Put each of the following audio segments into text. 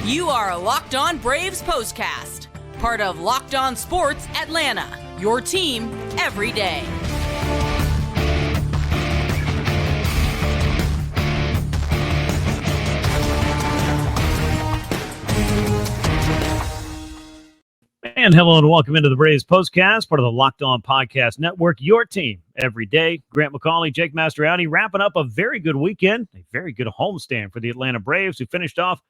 You are Locked On Braves POSTCAST, part of Locked On Sports Atlanta, your team every day. And hello and welcome into the Braves POSTCAST, part of the Locked On Podcast Network, your team every day. Grant McAuley, Jake Mastroianni, wrapping up a very good weekend, a very good homestand for the Atlanta Braves, who finished off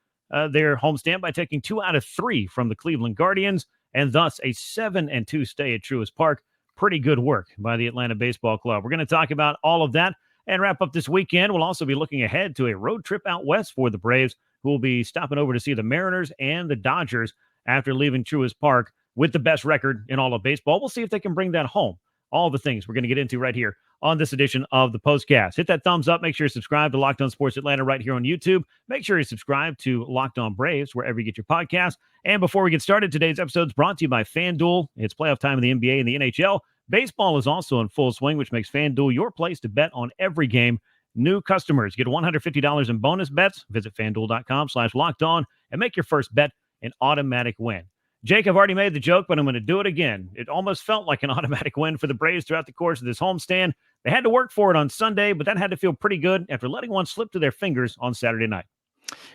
their homestand by taking 2 out of 3 from the Cleveland Guardians, and thus a 7-2 stay at Truist Park. Pretty good work by the Atlanta Baseball Club. We're going to talk about all of that and wrap up this weekend. We'll also be looking ahead to a road trip out west for the Braves, who will be stopping over to see the Mariners and the Dodgers after leaving Truist Park with the best record in all of baseball. We'll see if they can bring that home. All the things we're going to get into right here on this edition of the POSTCAST. Hit that thumbs up. Make sure you subscribe to Locked On Sports Atlanta right here on YouTube. Make sure you subscribe to Locked On Braves wherever you get your podcasts. And before we get started, today's episode is brought to you by FanDuel. It's playoff time in the NBA and the NHL. Baseball is also in full swing, which makes FanDuel your place to bet on every game. New customers get $150 in bonus bets. Visit FanDuel.com/LockedOn and make your first bet an automatic win. Jake, I've already made the joke, but I'm going to do it again. It almost felt like an automatic win for the Braves throughout the course of this homestand. They had to work for it on Sunday, but that had to feel pretty good after letting one slip through their fingers on Saturday night.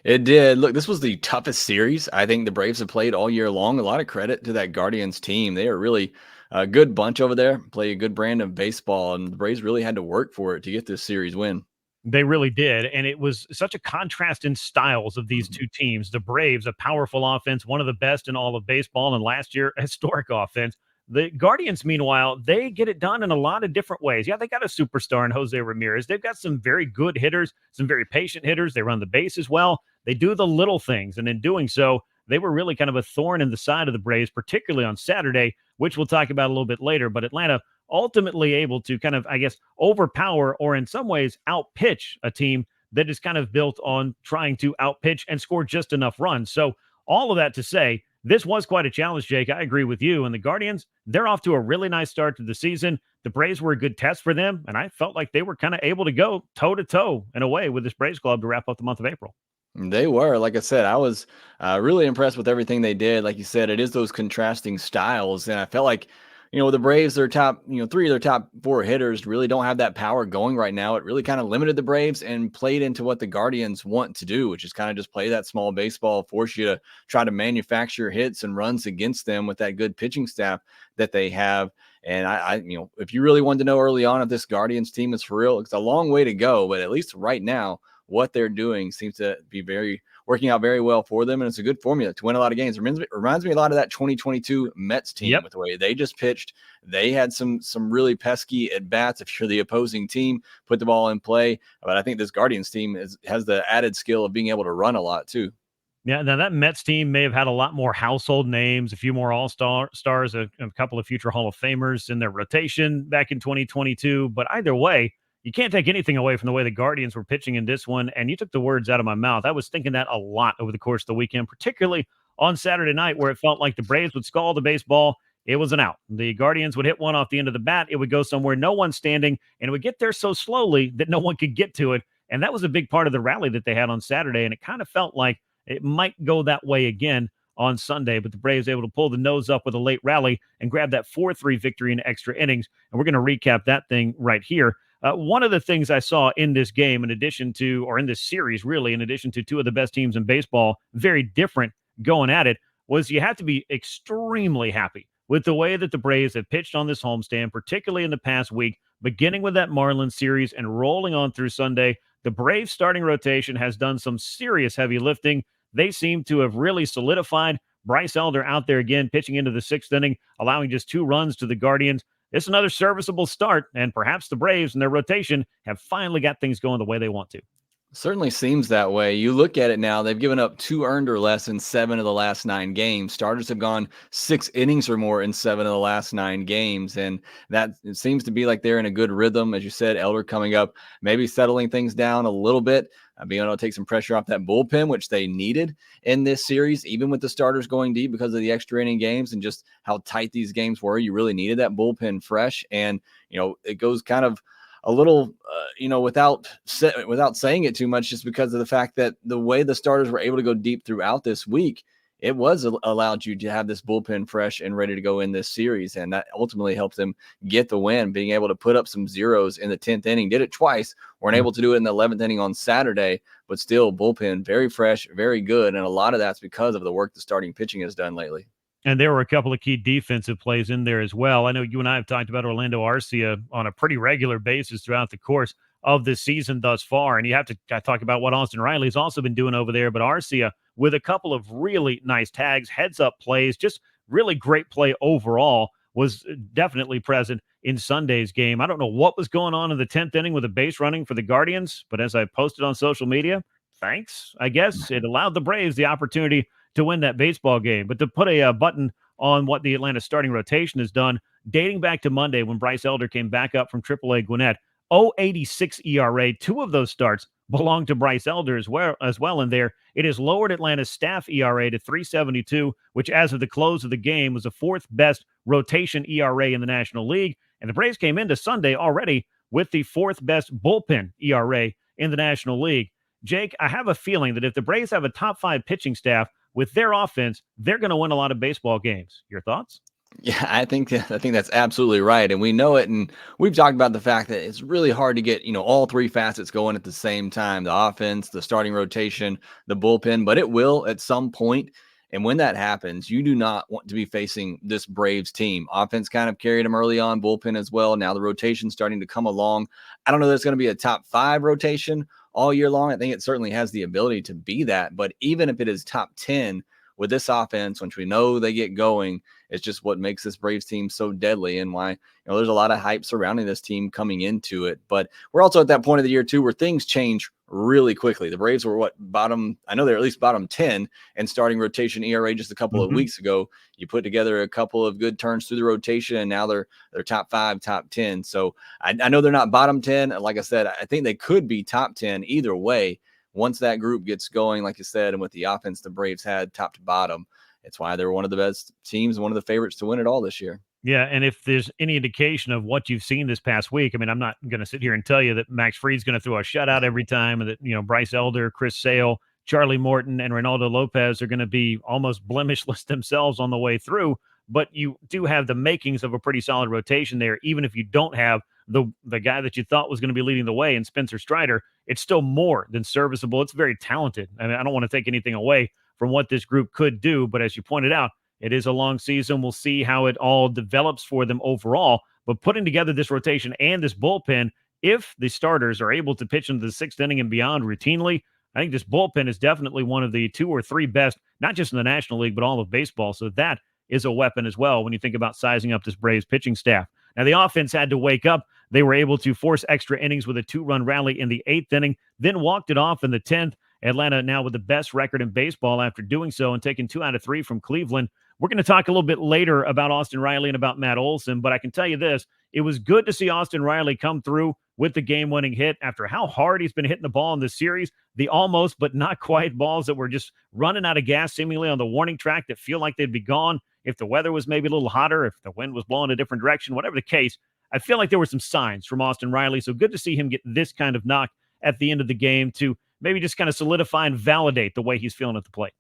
It did. Look, this was the toughest series I think the Braves have played all year long. A lot of credit to that Guardians team. They are really a good bunch over there, play a good brand of baseball, and the Braves really had to work for it to get this series win. They really did, and it was such a contrast in styles of these two teams. The Braves, a powerful offense, one of the best in all of baseball, and last year, a historic offense. The Guardians, meanwhile, they get it done in a lot of different ways. Yeah, they got a superstar in Jose Ramirez. They've got some very good hitters, some very patient hitters. They run the base as well. They do the little things, and in doing so, they were really kind of a thorn in the side of the Braves, particularly on Saturday, which we'll talk about a little bit later. But Atlanta ultimately able to kind of, I guess, overpower or in some ways outpitch a team that is kind of built on trying to outpitch and score just enough runs. So all of that to say, this was quite a challenge, Jake. I agree with you. And the Guardians, they're off to a really nice start to the season. The Braves were a good test for them, and I felt like they were kind of able to go toe-to-toe in a way with this Braves club to wrap up the month of April. They were. Like I said, I was really impressed with everything they did. Like you said, it is those contrasting styles. And I felt like, the Braves, their top, 3 of their top 4 hitters really don't have that power going right now. It really kind of limited the Braves and played into what the Guardians want to do, which is kind of just play that small baseball, force you to try to manufacture hits and runs against them with that good pitching staff that they have. And I if you really wanted to know early on if this Guardians team is for real, it's a long way to go, but at least right now, what they're doing seems to be working out very well for them, and it's a good formula to win a lot of games. It reminds me a lot of that 2022 Mets team with the way they just pitched. They had some really pesky at-bats if you're the opposing team, put the ball in play. But I think this Guardians team has the added skill of being able to run a lot too. Yeah, now that Mets team may have had a lot more household names, a few more all-stars, a couple of future Hall of Famers in their rotation back in 2022. But either way, you can't take anything away from the way the Guardians were pitching in this one, and you took the words out of my mouth. I was thinking that a lot over the course of the weekend, particularly on Saturday night, where it felt like the Braves would scald the baseball. It was an out. The Guardians would hit one off the end of the bat. It would go somewhere, no one standing, and it would get there so slowly that no one could get to it. And that was a big part of the rally that they had on Saturday, and it kind of felt like it might go that way again on Sunday, but the Braves able to pull the nose up with a late rally and grab that 4-3 victory in extra innings. And we're going to recap that thing right here. One of the things I saw in this game, in this series, really, in addition to 2 of the best teams in baseball, very different going at it, was you have to be extremely happy with the way that the Braves have pitched on this homestand, particularly in the past week, beginning with that Marlins series and rolling on through Sunday. The Braves starting rotation has done some serious heavy lifting. They seem to have really solidified. Bryce Elder out there again, pitching into the 6th inning, allowing just 2 runs to the Guardians. It's another serviceable start, and perhaps the Braves and their rotation have finally got things going the way they want to. Certainly seems that way. You look at it now, they've given up 2 earned or less in 7 of the last 9 games. Starters have gone 6 innings or more in 7 of the last 9 games. And that it seems to be like they're in a good rhythm. As you said, Elder coming up, maybe settling things down a little bit, being able to take some pressure off that bullpen, which they needed in this series, even with the starters going deep because of the extra inning games and just how tight these games were. You really needed that bullpen fresh. And, it goes kind of a little, without saying it too much, just because of the fact that the way the starters were able to go deep throughout this week, it was allowed you to have this bullpen fresh and ready to go in this series. And that ultimately helped them get the win, being able to put up some zeros in the 10th inning. Did it twice. Weren't able to do it in the 11th inning on Saturday, but still bullpen very fresh, very good. And a lot of that's because of the work the starting pitching has done lately. And there were a couple of key defensive plays in there as well. I know you and I have talked about Orlando Arcia on a pretty regular basis throughout the course of this season thus far. And you have to talk about what Austin Riley's also been doing over there. But Arcia with a couple of really nice tags, heads-up plays, just really great play overall, was definitely present in Sunday's game. I don't know what was going on in the 10th inning with a base running for the Guardians, but as I posted on social media, thanks, I guess. It allowed the Braves the opportunity to win that baseball game. But to put a button on what the Atlanta starting rotation has done, dating back to Monday when Bryce Elder came back up from AAA Gwinnett, 0.86 ERA. Two of those starts belong to Bryce Elder as well in there. It has lowered Atlanta's staff ERA to 3.72, which as of the close of the game was the fourth best rotation ERA in the National League. And the Braves came into Sunday already with the fourth best bullpen ERA in the National League. Jake, I have a feeling that if the Braves have a top 5 pitching staff with their offense, they're going to win a lot of baseball games. Your thoughts? Yeah, I think that's absolutely right. And we know it. And we've talked about the fact that it's really hard to get, all three facets going at the same time, the offense, the starting rotation, the bullpen, but it will at some point. And when that happens, you do not want to be facing this Braves team. Offense kind of carried them early on, bullpen as well. Now the rotation's starting to come along. I don't know that it's going to be a top 5 rotation all year long. I think it certainly has the ability to be that. But even if it is top 10 with this offense, once we know they get going, it's just what makes this Braves team so deadly and why, there's a lot of hype surrounding this team coming into it. But we're also at that point of the year too, where things change really quickly. The Braves were I know they're at least bottom 10 and starting rotation ERA just a couple of weeks ago. You put together a couple of good turns through the rotation and now they're top 5, top 10. So I know they're not bottom 10. Like I said, I think they could be top 10 either way. Once that group gets going, like you said, and with the offense the Braves had top to bottom, it's why they're one of the best teams, one of the favorites to win it all this year. Yeah, and if there's any indication of what you've seen this past week, I mean, I'm not going to sit here and tell you that Max Fried's going to throw a shutout every time, and that, Bryce Elder, Chris Sale, Charlie Morton, and Reynaldo Lopez are going to be almost blemishless themselves on the way through. But you do have the makings of a pretty solid rotation there, even if you don't have the guy that you thought was going to be leading the way in Spencer Strider. It's still more than serviceable. It's very talented. I mean, I don't want to take anything away from what this group could do, but as you pointed out, it is a long season. We'll see how it all develops for them overall. But putting together this rotation and this bullpen, if the starters are able to pitch into the 6th inning and beyond routinely, I think this bullpen is definitely one of the 2 or 3 best, not just in the National League, but all of baseball. So that is a weapon as well when you think about sizing up this Braves pitching staff. Now, the offense had to wake up. They were able to force extra innings with a 2-run rally in the 8th inning, then walked it off in the 10th. Atlanta now with the best record in baseball after doing so and taking 2 out of 3 from Cleveland. We're going to talk a little bit later about Austin Riley and about Matt Olson, but I can tell you this. It was good to see Austin Riley come through with the game-winning hit after how hard he's been hitting the ball in this series. The almost but not quite balls that were just running out of gas seemingly on the warning track that feel like they'd be gone if the weather was maybe a little hotter, if the wind was blowing a different direction, whatever the case. I feel like there were some signs from Austin Riley, so good to see him get this kind of knock at the end of the game to maybe just kind of solidify and validate the way he's feeling at the plate.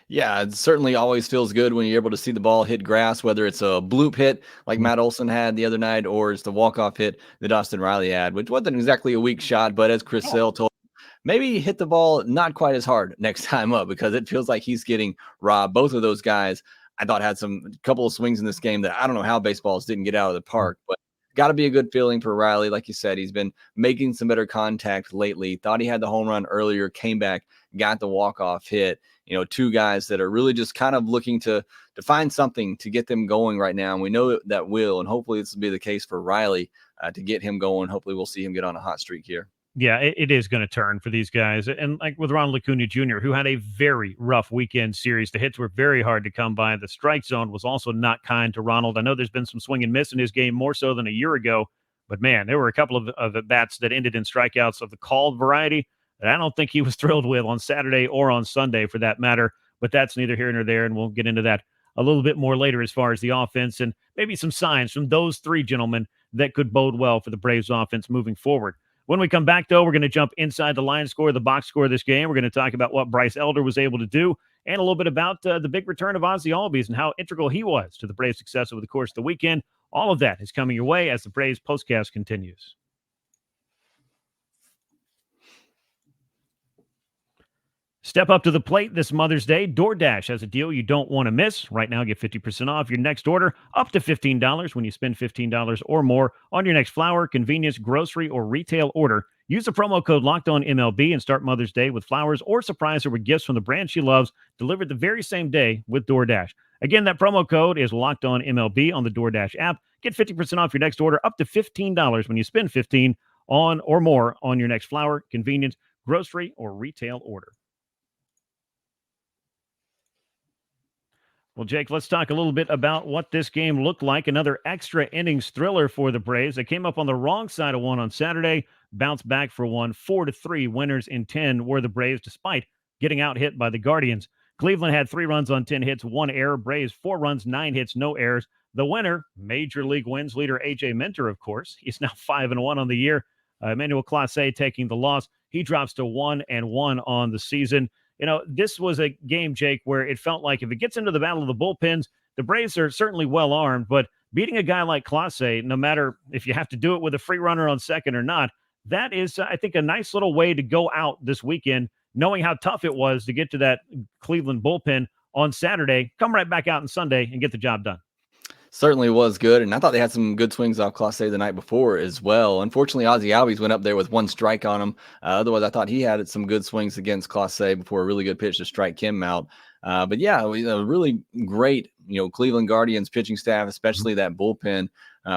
Yeah, it certainly always feels good when you're able to see the ball hit grass, whether it's a bloop hit like Matt Olson had the other night or it's the walk-off hit that Austin Riley had, which wasn't exactly a weak shot, but as Chris Sale told him, maybe hit the ball not quite as hard next time up because it feels like he's getting robbed. Both of those guys, I thought, had a couple of swings in this game that I don't know how baseballs didn't get out of the park, but got to be a good feeling for Riley. Like you said, he's been making some better contact lately. Thought he had the home run earlier, came back, got the walk-off hit. 2 guys that are really just kind of looking to find something to get them going right now. And we know that will, and hopefully this will be the case for Riley to get him going. Hopefully we'll see him get on a hot streak here. Yeah, it is going to turn for these guys. And like with Ronald Acuna Jr., who had a very rough weekend series. The hits were very hard to come by. The strike zone was also not kind to Ronald. I know there's been some swing and miss in his game more so than a year ago. But, man, there were a couple of at-bats that ended in strikeouts of the called variety that I don't think he was thrilled with on Saturday or on Sunday for that matter. But that's neither here nor there, and we'll get into that a little bit more later as far as the offense and maybe some signs from those 3 gentlemen that could bode well for the Braves offense moving forward. When we come back, though, we're going to jump inside the line score, the box score of this game. We're going to talk about what Bryce Elder was able to do and a little bit about the big return of Ozzie Albies and how integral he was to the Braves' success over the course of the weekend. All of that is coming your way as the Braves postcast continues. Step up to the plate this Mother's Day. DoorDash has a deal you don't want to miss. Right now, get 50% off your next order, up to $15 when you spend $15 or more on your next flour, convenience, grocery, or retail order. Use the promo code LOCKEDONMLB and start Mother's Day with flowers or surprise her with gifts from the brand she loves, delivered the very same day with DoorDash. Again, that promo code is LOCKEDONMLB on the DoorDash app. Get 50% off your next order, up to $15 when you spend $15 on or more on your next flour, convenience, grocery, or retail order. Well, Jake, let's talk a little bit about what this game looked like. Another extra innings thriller for the Braves. They came up on the wrong side of one on Saturday, bounced back for one. 4-3 winners in 10 were the Braves, despite getting out hit by the Guardians. Cleveland had 3 runs on 10 hits, 1 error. Braves 4 runs, 9 hits, no errors. The winner, Major League wins leader A.J. Minter, of course. He's now 5-1 on the year. Emmanuel Clase taking the loss. He drops to 1-1 on the season. You know, this was a game, Jake, where it felt like if it gets into the battle of the bullpens, the Braves are certainly well armed, but beating a guy like Clase, no matter if you have to do it with a free runner on second or not, that is, I think, a nice little way to go out this weekend, knowing how tough it was to get to that Cleveland bullpen on Saturday, come right back out on Sunday and get the job done. Certainly was good, and I thought they had some good swings off Clase the night before as well. Unfortunately, Ozzie Albies went up there with 1 strike on him. Otherwise, I thought he had some good swings against Clase before a really good pitch to strike him out. But yeah, a really great, Cleveland Guardians pitching staff, especially that bullpen,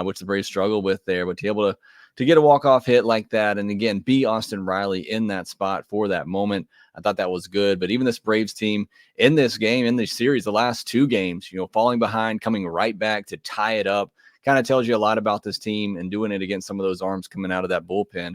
which the Braves struggle with there. But to be able to get a walk-off hit like that, and again, be Austin Riley in that spot for that moment, I thought that was good. But even this Braves team in this game, in this series, the last 2 games, falling behind, coming right back to tie it up, kind of tells you a lot about this team, and doing it against some of those arms coming out of that bullpen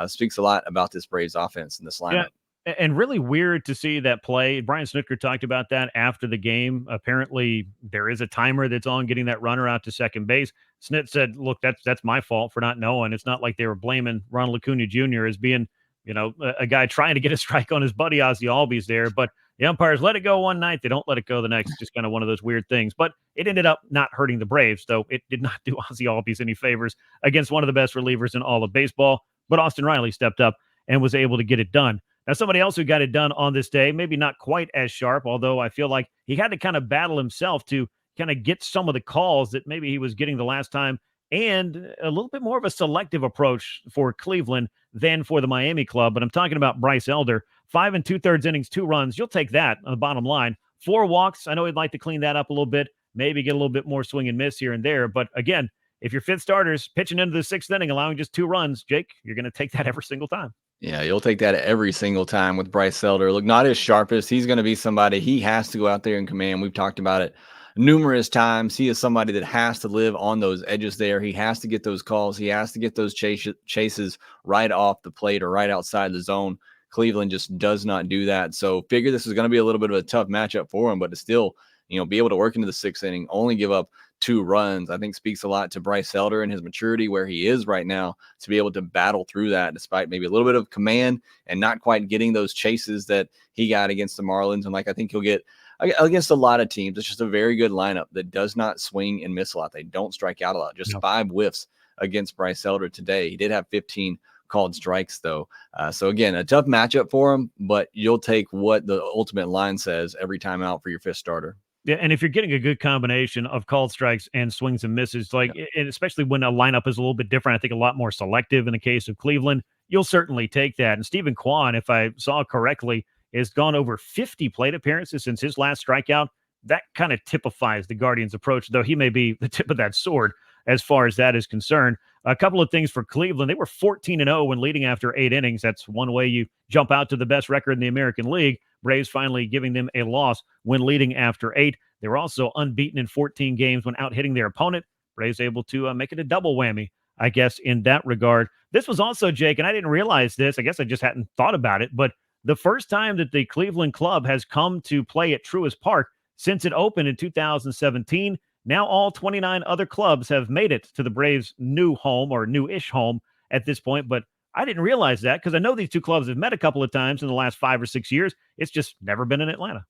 speaks a lot about this Braves offense and this lineup. Yeah, and really weird to see that play. Brian Snitker talked about that after the game. Apparently, there is a timer that's on getting that runner out to second base. Snit said, look, that's my fault for not knowing. It's not like they were blaming Ronald Acuna Jr. as being a guy trying to get a strike on his buddy Ozzie Albies there, but the umpires let it go one night. They don't let it go the next. Just kind of one of those weird things. But it ended up not hurting the Braves, though it did not do Ozzie Albies any favors against one of the best relievers in all of baseball. But Austin Riley stepped up and was able to get it done. Now, somebody else who got it done on this day, maybe not quite as sharp, although I feel like he had to kind of battle himself to kind of get some of the calls that maybe he was getting the last time, and a little bit more of a selective approach for Cleveland than for the Miami club. But I'm talking about Bryce Elder. 5 2/3 innings, 2 runs. You'll take that on the bottom line. 4 walks. I know he'd like to clean that up a little bit, maybe get a little bit more swing and miss here and there. But again, if your 5th starters pitching into the 6th inning, allowing just 2 runs, Jake, you're going to take that every single time. Yeah, you'll take that every single time with Bryce Elder. Look, not his sharpest. He's going to be somebody he has to go out there and command. We've talked about it numerous times. He is somebody that has to live on those edges there. He has to get those calls. He has to get those chases right off the plate or right outside the zone. Cleveland just does not do that. So figure this is going to be a little bit of a tough matchup for him, but to still, be able to work into the 6th inning, only give up 2 runs, I think speaks a lot to Bryce Elder and his maturity where he is right now to be able to battle through that despite maybe a little bit of command and not quite getting those chases that he got against the Marlins. And like, I think he'll get against a lot of teams. It's just a very good lineup that does not swing and miss a lot. They don't strike out a lot, just 5 whiffs against Bryce Elder today. He did have 15 called strikes though. So again, a tough matchup for him, but you'll take what the ultimate line says every time out for your 5th starter. Yeah, and if you're getting a good combination of called strikes and swings and misses, and especially when a lineup is a little bit different, I think a lot more selective in the case of Cleveland, you'll certainly take that. And Stephen Kwan, if I saw correctly, has gone over 50 plate appearances since his last strikeout. That kind of typifies the Guardians' approach, though he may be the tip of that sword as far as that is concerned. A couple of things for Cleveland. They were 14-0 when leading after 8 innings. That's one way you jump out to the best record in the American League. Braves finally giving them a loss when leading after 8. They were also unbeaten in 14 games when out hitting their opponent. Braves able to make it a double whammy, I guess, in that regard. This was also, Jake, and I didn't realize this. I guess I just hadn't thought about it, but the first time that the Cleveland club has come to play at Truist Park since it opened in 2017. Now all 29 other clubs have made it to the Braves' new home or new-ish home at this point, but I didn't realize that because I know these two clubs have met a couple of times in the last 5 or 6 years. It's just never been in Atlanta.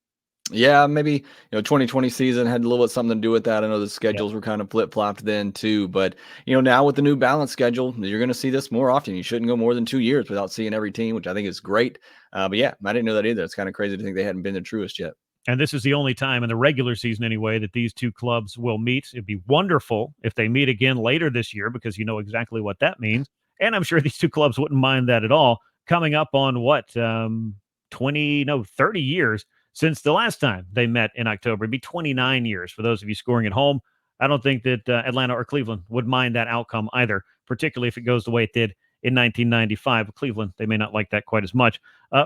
Yeah, maybe 2020 season had a little bit something to do with that. I know the Yep. schedules were kind of flip flopped then too, but now with the new balance schedule, you're going to see this more often. You shouldn't go more than 2 years without seeing every team, which I think is great. But yeah, I didn't know that either. It's kind of crazy to think they hadn't been to Truist yet. And this is the only time in the regular season, anyway, that these two clubs will meet. It'd be wonderful if they meet again later this year because you know exactly what that means. And I'm sure these two clubs wouldn't mind that at all. Coming up on 30 years since the last time they met in October. It'd be 29 years for those of you scoring at home. I don't think that Atlanta or Cleveland would mind that outcome either, particularly if it goes the way it did in 1995. Cleveland, they may not like that quite as much.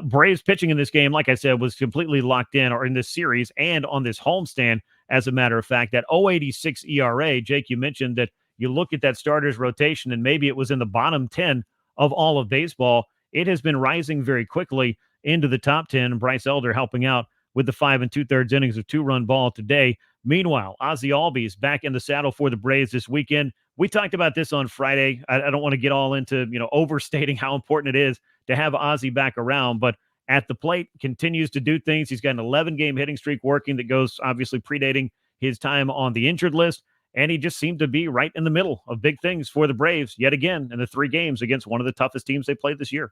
Braves pitching in this game, like I said, was completely locked in, or in this series and on this homestand, as a matter of fact. That 0.86 ERA, Jake, you mentioned that you look at that starters rotation and maybe it was in the bottom 10 of all of baseball. It has been rising very quickly into the top 10. Bryce Elder helping out with the 5 2/3 innings of 2-run ball today. Meanwhile, Ozzie Albies back in the saddle for the Braves this weekend. We talked about this on Friday. I don't want to get all into, overstating how important it is to have Ozzie back around, but at the plate continues to do things. He's got an 11-game hitting streak working that goes obviously predating his time on the injured list, and he just seemed to be right in the middle of big things for the Braves yet again in the 3 games against one of the toughest teams they played this year.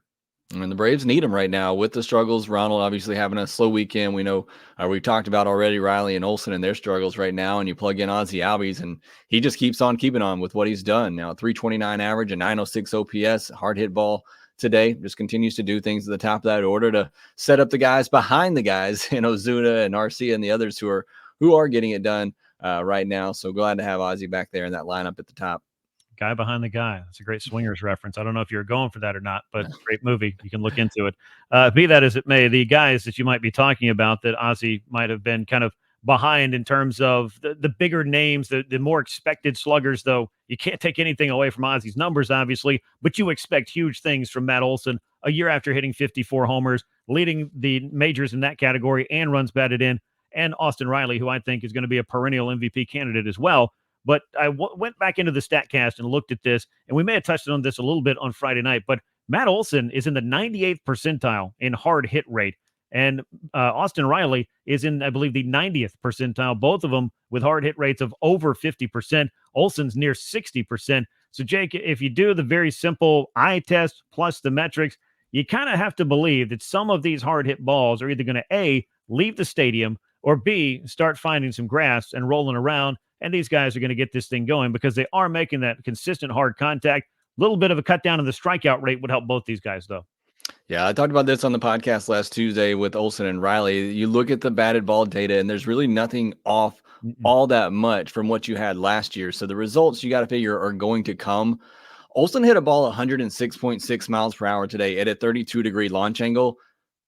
And the Braves need him right now with the struggles. Ronald obviously having a slow weekend. We know we've talked about already Riley and Olson and their struggles right now. And you plug in Ozzie Albies, and he just keeps on keeping on with what he's done. Now, 329 average and 906 OPS, hard hit ball today. Just continues to do things at the top of that order to set up the guys behind the guys in Ozuna and Arcia and the others who are getting it done right now. So glad to have Ozzie back there in that lineup at the top. Guy behind the guy. That's a great Swingers reference. I don't know if you're going for that or not, but great movie. You can look into it. Be that as it may, the guys that you might be talking about that Ozzie might have been kind of behind in terms of the bigger names, the more expected sluggers, though you can't take anything away from Ozzie's numbers, obviously, but you expect huge things from Matt Olson a year after hitting 54 homers, leading the majors in that category and runs batted in, and Austin Riley, who I think is going to be a perennial MVP candidate as well. But I went back into the StatCast and looked at this, and we may have touched on this a little bit on Friday night, but Matt Olson is in the 98th percentile in hard hit rate, and Austin Riley is in, I believe, the 90th percentile, both of them with hard hit rates of over 50%. Olson's near 60%. So, Jake, if you do the very simple eye test plus the metrics, you kind of have to believe that some of these hard hit balls are either going to A, leave the stadium, or B, start finding some grass and rolling around. And these guys are going to get this thing going because they are making that consistent hard contact. A little bit of a cut down in the strikeout rate would help both these guys, though. Yeah, I talked about this on the podcast last Tuesday with Olson and Riley. You look at the batted ball data, and there's really nothing off all that much from what you had last year. So the results you got to figure are going to come. Olson hit a ball 106.6 miles per hour today at a 32-degree launch angle.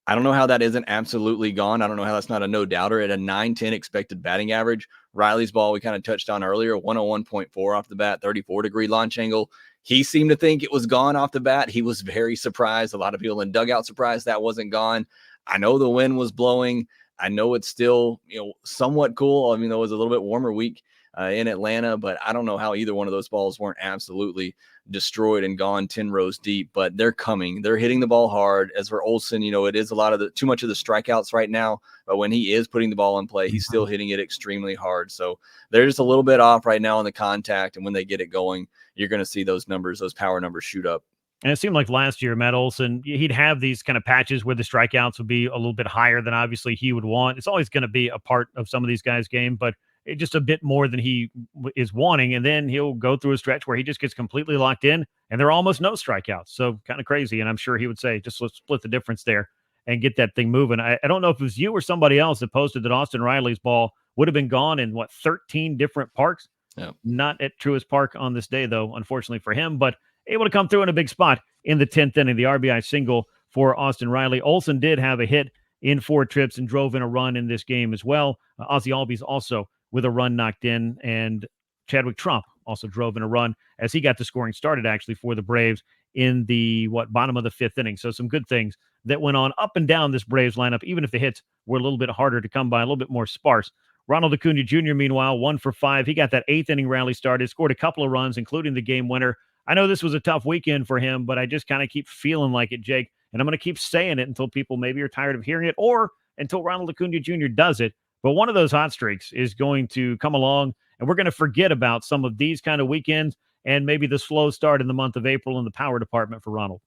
I don't know how that isn't absolutely gone. I don't know how that's not a no-doubter at a 910 expected batting average. Riley's ball we kind of touched on earlier, 101.4 off the bat, 34-degree launch angle. He seemed to think it was gone off the bat. He was very surprised. A lot of people in dugout surprised that wasn't gone. I know the wind was blowing. I know it's still somewhat cool. I mean, it was a little bit warmer week in Atlanta, but I don't know how either one of those balls weren't absolutely destroyed and gone 10 rows deep, but they're coming. They're hitting the ball hard. As for Olson, it is a lot of too much of the strikeouts right now, but when he is putting the ball in play, he's still hitting it extremely hard. So they're just a little bit off right now on the contact. And when they get it going, you're going to see those numbers, those power numbers shoot up. And it seemed like last year, Matt Olson, he'd have these kind of patches where the strikeouts would be a little bit higher than obviously he would want. It's always going to be a part of some of these guys' game, but just a bit more than he is wanting. And then he'll go through a stretch where he just gets completely locked in and there are almost no strikeouts. So kind of crazy. And I'm sure he would say, just let's split the difference there and get that thing moving. I don't know if it was you or somebody else that posted that Austin Riley's ball would have been gone in 13 different parks. Yep. Not at Truist Park on this day, though, unfortunately for him, but able to come through in a big spot in the 10th inning, the RBI single for Austin Riley. Olson did have a hit in 4 trips and drove in a run in this game as well. Ozzie Albies also with a run knocked in, and Chadwick Trump also drove in a run as he got the scoring started actually for the Braves in the bottom of the 5th inning. So some good things that went on up and down this Braves lineup, even if the hits were a little bit harder to come by, a little bit more sparse Ronald Acuna Jr., meanwhile, 1 for 5. He got that 8th inning rally started, scored a couple of runs, including the game winner. I know this was a tough weekend for him, but I just kind of keep feeling like it, Jake. And I'm going to keep saying it until people maybe are tired of hearing it or until Ronald Acuna Jr. does it. But one of those hot streaks is going to come along, and we're going to forget about some of these kind of weekends and maybe the slow start in the month of April in the power department for Ronald.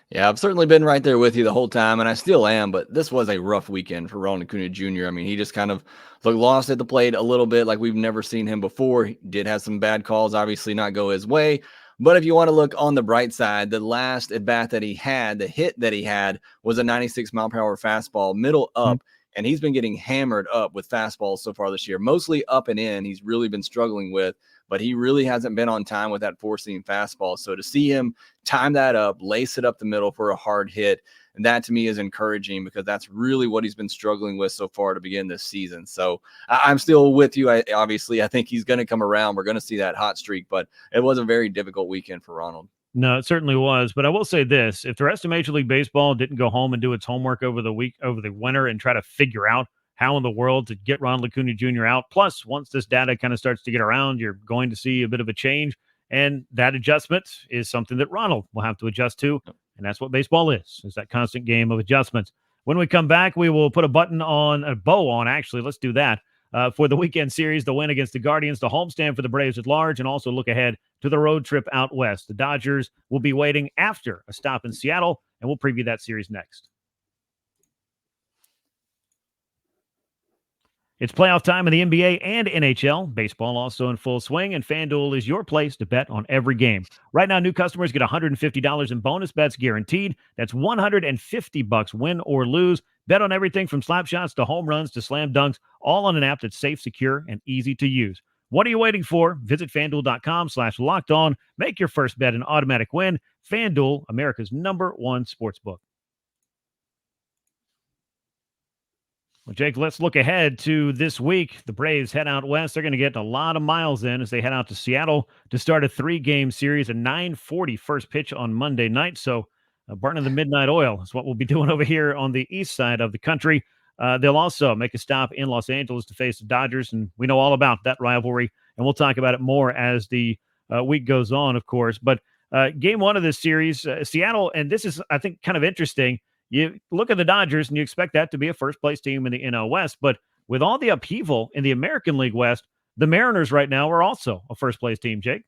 Yeah, I've certainly been right there with you the whole time, and I still am, but this was a rough weekend for Ronald Acuna Jr. I mean, he just kind of looked lost at the plate a little bit like we've never seen him before. He did have some bad calls, obviously not go his way. But if you want to look on the bright side, the last at-bat that he had, the hit that he had was a 96-mile-per-hour fastball, middle up, and he's been getting hammered up with fastballs so far this year, mostly up and in. He's really been struggling with, but he really hasn't been on time with that four-seam fastball. So to see him time that up, lace it up the middle for a hard hit, and that to me is encouraging because that's really what he's been struggling with so far to begin this season. So I'm still with you. I think he's going to come around. We're going to see that hot streak, but it was a very difficult weekend for Ronald. No, it certainly was. But I will say this, if the rest of Major League Baseball didn't go home and do its homework over the winter and try to figure out how in the world to get Ronald Acuna Jr. out, plus once this data kind of starts to get around, you're going to see a bit of a change. And that adjustment is something that Ronald will have to adjust to. And that's what baseball is that constant game of adjustments. When we come back, we will put a bow on, actually. Let's do that. For the weekend series, the win against the Guardians, the homestand for the Braves at large, and also look ahead to the road trip out west. The Dodgers will be waiting after a stop in Seattle, and we'll preview that series next. It's playoff time in the NBA and NHL. Baseball also in full swing, and FanDuel is your place to bet on every game. Right now, new customers get $150 in bonus bets guaranteed. That's $150 win or lose. Bet on everything from slap shots to home runs to slam dunks, all on an app that's safe, secure, and easy to use. What are you waiting for? Visit FanDuel.com/lockedon. Make your first bet an automatic win. FanDuel, America's #1 sportsbook. Well, Jake, let's look ahead to this week. The Braves head out west. They're going to get a lot of miles in as they head out to Seattle to start a 3-game series, a 9:40 first pitch on Monday night. So burning the midnight oil is what we'll be doing over here on the east side of the country. They'll also make a stop in Los Angeles to face the Dodgers, and we know all about that rivalry, and we'll talk about it more as the week goes on, of course. But game one of this series, Seattle, and this is, I think, kind of interesting. You look at the Dodgers, and you expect that to be a first-place team in the NL West, but with all the upheaval in the American League West, the Mariners right now are also a first-place team, Jake.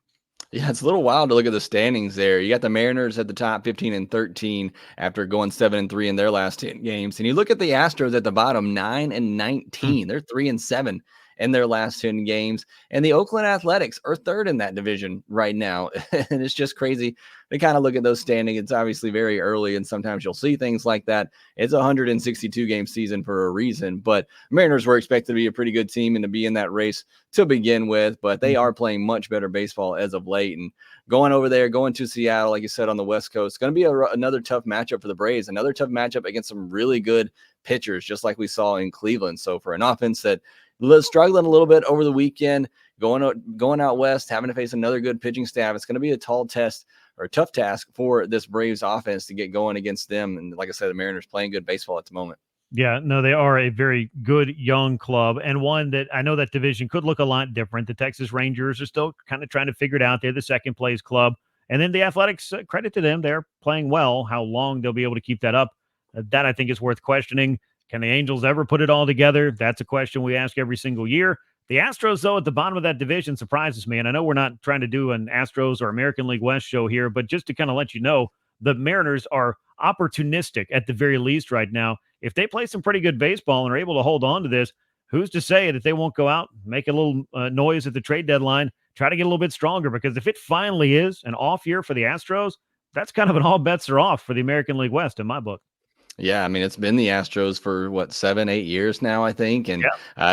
Yeah, it's a little wild to look at the standings there. You got the Mariners at the top 15-13 after going 7-3 in their last 10 games. And you look at the Astros at the bottom 9-19. They're 3-7 in their last 10 games. And the Oakland Athletics are third in that division right now. And it's just crazy to kind of look at those standings. It's obviously very early, and sometimes you'll see things like that. It's a 162-game season for a reason. But Mariners were expected to be a pretty good team and to be in that race to begin with. But they are playing much better baseball as of late. And going over there, going to Seattle, like you said, on the West Coast, it's going to be another tough matchup for the Braves, another tough matchup against some really good pitchers, just like we saw in Cleveland. So for an offense that struggling a little bit over the weekend, going out west, having to face another good pitching staff, it's going to be a tough task for this Braves offense to get going against them. And like I said, the Mariners playing good baseball at the moment. Yeah, no, they are a very good young club, and one that I know that division could look a lot different. The Texas Rangers are still kind of trying to figure it out. They're the second place club. And then the Athletics, credit to them, they're playing well. How long they'll be able to keep that up, that I think is worth questioning. Can the Angels ever put it all together? That's a question we ask every single year. The Astros, though, at the bottom of that division surprises me. And I know we're not trying to do an Astros or American League West show here, but just to kind of let you know, the Mariners are opportunistic at the very least right now. If they play some pretty good baseball and are able to hold on to this, who's to say that they won't go out, make a little noise at the trade deadline, try to get a little bit stronger? Because if it finally is an off year for the Astros, that's kind of an all bets are off for the American League West in my book. Yeah, I mean, it's been the Astros for, 7-8 years now, I think. And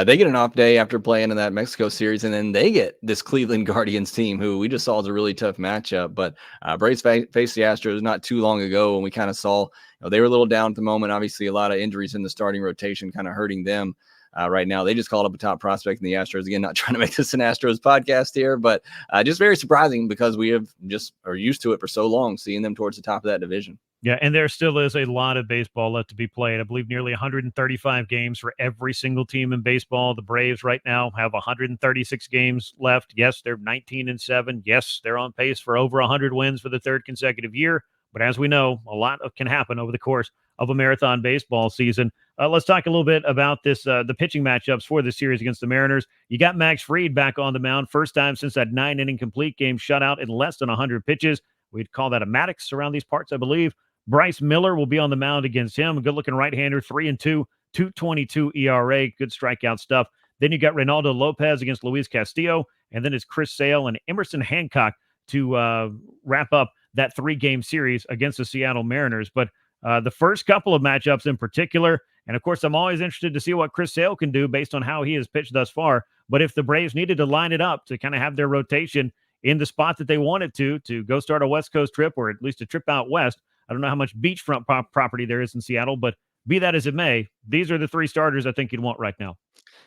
they get an off day after playing in that Mexico series, and then they get this Cleveland Guardians team, who we just saw as a really tough matchup. But Braves faced the Astros not too long ago, and we kind of saw they were a little down at the moment. Obviously, a lot of injuries in the starting rotation kind of hurting them. Right now, they just called up a top prospect in the Astros. Again, not trying to make this an Astros podcast here, but just very surprising because we have just are used to it for so long, seeing them towards the top of that division. Yeah, and there still is a lot of baseball left to be played. I believe nearly 135 games for every single team in baseball. The Braves right now have 136 games left. Yes, they're 19-7. Yes, they're on pace for over 100 wins for the third consecutive year. But as we know, a lot can happen over the course of a marathon baseball season. Let's talk a little bit about this, the pitching matchups for this series against the Mariners. You got Max Fried back on the mound, first time since that 9-inning complete game shutout in less than 100 pitches. We'd call that a Maddox around these parts, I believe. Bryce Miller will be on the mound against him. A good-looking right-hander, 3-2, 2.22 ERA, good strikeout stuff. Then you got Reynaldo Lopez against Luis Castillo, and then it's Chris Sale and Emerson Hancock to wrap up that 3-game series against the Seattle Mariners. But the first couple of matchups in particular, and of course, I'm always interested to see what Chris Sale can do based on how he has pitched thus far. But if the Braves needed to line it up to kind of have their rotation in the spot that they wanted to go start a West Coast trip or at least a trip out west, I don't know how much beachfront property there is in Seattle, but be that as it may, these are the 3 starters I think you'd want right now.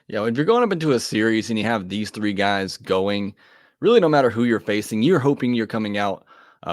Yeah, if you're going up into a series and you have these 3 guys going, really no matter who you're facing, you're hoping you're coming out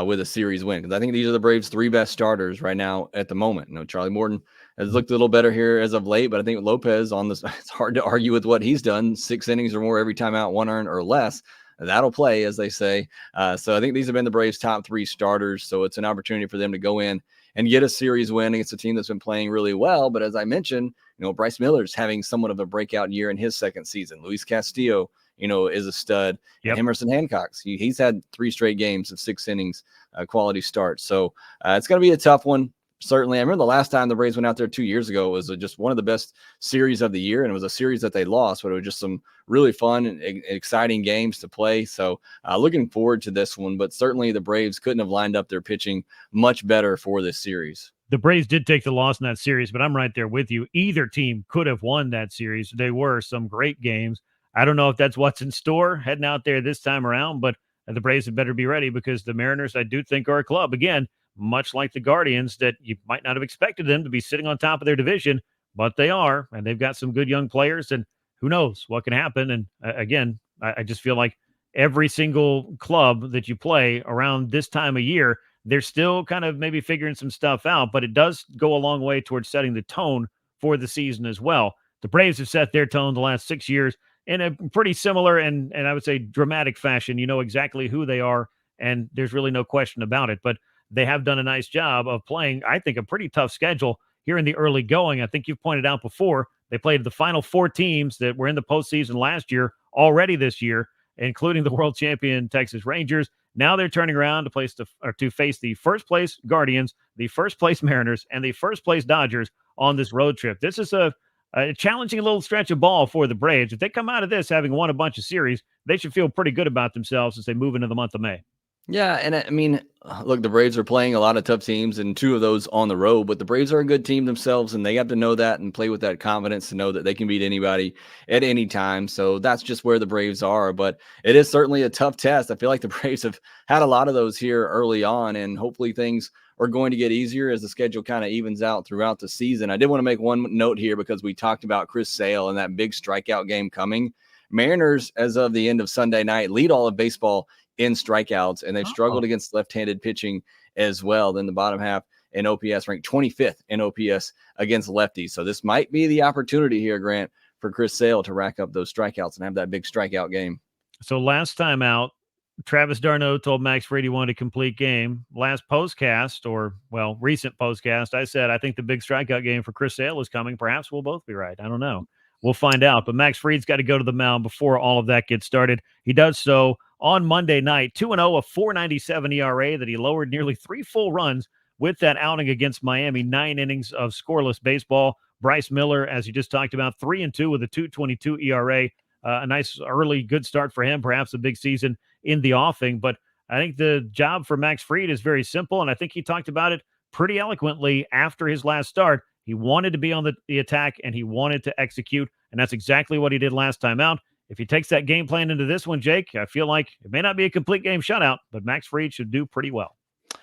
with a series win. Because I think these are the Braves' 3 best starters right now at the moment. Charlie Morton has looked a little better here as of late, but I think Lopez on this, it's hard to argue with what he's done. 6 innings or more every time out, 1 earned or less. That'll play, as they say. So I think these have been the Braves' top 3 starters. So it's an opportunity for them to go in and get a series win against a team that's been playing really well. But as I mentioned, Bryce Miller's having somewhat of a breakout year in his second season. Luis Castillo, is a stud. Yep. And Emerson Hancock, he's had 3 straight games of 6 innings, quality starts. So it's going to be a tough one. Certainly. I remember the last time the Braves went out there 2 years ago, it was just one of the best series of the year. And it was a series that they lost, but it was just some really fun and exciting games to play. So looking forward to this one, but certainly the Braves couldn't have lined up their pitching much better for this series. The Braves did take the loss in that series, but I'm right there with you. Either team could have won that series. They were some great games. I don't know if that's what's in store heading out there this time around, but the Braves had better be ready because the Mariners, I do think, are a club. Again, much like the Guardians, that you might not have expected them to be sitting on top of their division, but they are, and they've got some good young players, and who knows what can happen. And again, I just feel like every single club that you play around this time of year, they're still kind of maybe figuring some stuff out, but it does go a long way towards setting the tone for the season as well. The Braves have set their tone the last 6 years in a pretty similar and I would say dramatic fashion. You know exactly who they are, and there's really no question about it. But they have done a nice job of playing, I think, a pretty tough schedule here in the early going. I think you've pointed out before, they played the final 4 teams that were in the postseason last year already this year, including the world champion Texas Rangers. Now they're turning around to face the first place Guardians, the first place Mariners, and the first place Dodgers on this road trip. This is a challenging little stretch of ball for the Braves. If they come out of this having won a bunch of series, they should feel pretty good about themselves as they move into the month of May. Yeah, and I mean, look, the Braves are playing a lot of tough teams and 2 of those on the road, but the Braves are a good team themselves, and they have to know that and play with that confidence to know that they can beat anybody at any time. So that's just where the Braves are, but it is certainly a tough test. I feel like the Braves have had a lot of those here early on, and hopefully things are going to get easier as the schedule kind of evens out throughout the season. I did want to make one note here because we talked about Chris Sale and that big strikeout game coming. Mariners, as of the end of Sunday night, lead all of baseball in strikeouts, and they've struggled against left-handed pitching as well. Then the bottom half in OPS, ranked 25th in OPS against lefties. So this might be the opportunity here, Grant, for Chris Sale to rack up those strikeouts and have that big strikeout game. So last time out, Travis d'Arnaud told Max Fried he wanted a complete game. Last postcast, recent postcast, I said I think the big strikeout game for Chris Sale is coming. Perhaps we'll both be right. I don't know. We'll find out. But Max Fried's got to go to the mound before all of that gets started. He does so on Monday night, 2-0, a 4.97 ERA that he lowered nearly 3 full runs with that outing against Miami, 9 innings of scoreless baseball. Bryce Miller, as you just talked about, 3-2 with a 2.22 ERA. A nice early good start for him, perhaps a big season in the offing. But I think the job for Max Fried is very simple, and I think he talked about it pretty eloquently after his last start. He wanted to be on the attack, and he wanted to execute, and that's exactly what he did last time out. If he takes that game plan into this one, Jake, I feel like it may not be a complete game shutout, but Max Fried should do pretty well.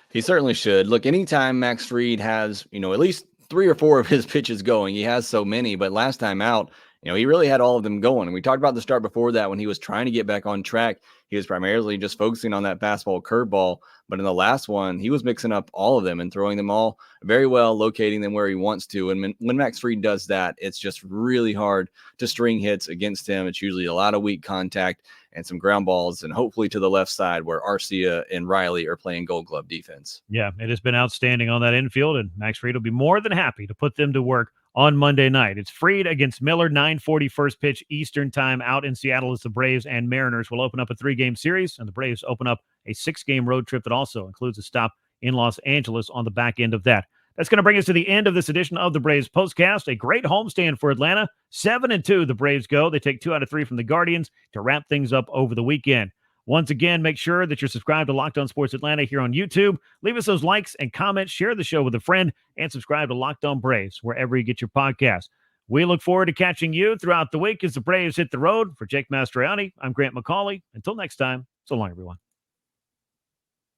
He certainly should. Look, anytime Max Fried has, at least 3 or 4 of his pitches going, he has so many, but last time out, he really had all of them going. And we talked about the start before that when he was trying to get back on track. He was primarily just focusing on that fastball curveball. But in the last one, he was mixing up all of them and throwing them all very well, locating them where he wants to. And when Max Fried does that, it's just really hard to string hits against him. It's usually a lot of weak contact and some ground balls, and hopefully to the left side where Arcia and Riley are playing Gold Glove defense. Yeah, it has been outstanding on that infield, and Max Fried will be more than happy to put them to work on Monday night. It's Fried against Miller, 9:40 first pitch Eastern time out in Seattle as the Braves and Mariners will open up a 3-game series, and the Braves open up a 6-game road trip that also includes a stop in Los Angeles on the back end of that. That's going to bring us to the end of this edition of the Braves Postcast. A great homestand for Atlanta. 7-2 the Braves go. They take 2 out of 3 from the Guardians to wrap things up over the weekend. Once again, make sure that you're subscribed to Locked On Sports Atlanta here on YouTube. Leave us those likes and comments, share the show with a friend, and subscribe to Locked On Braves wherever you get your podcasts. We look forward to catching you throughout the week as the Braves hit the road. For Jake Mastroianni, I'm Grant McAuley. Until next time, so long, everyone.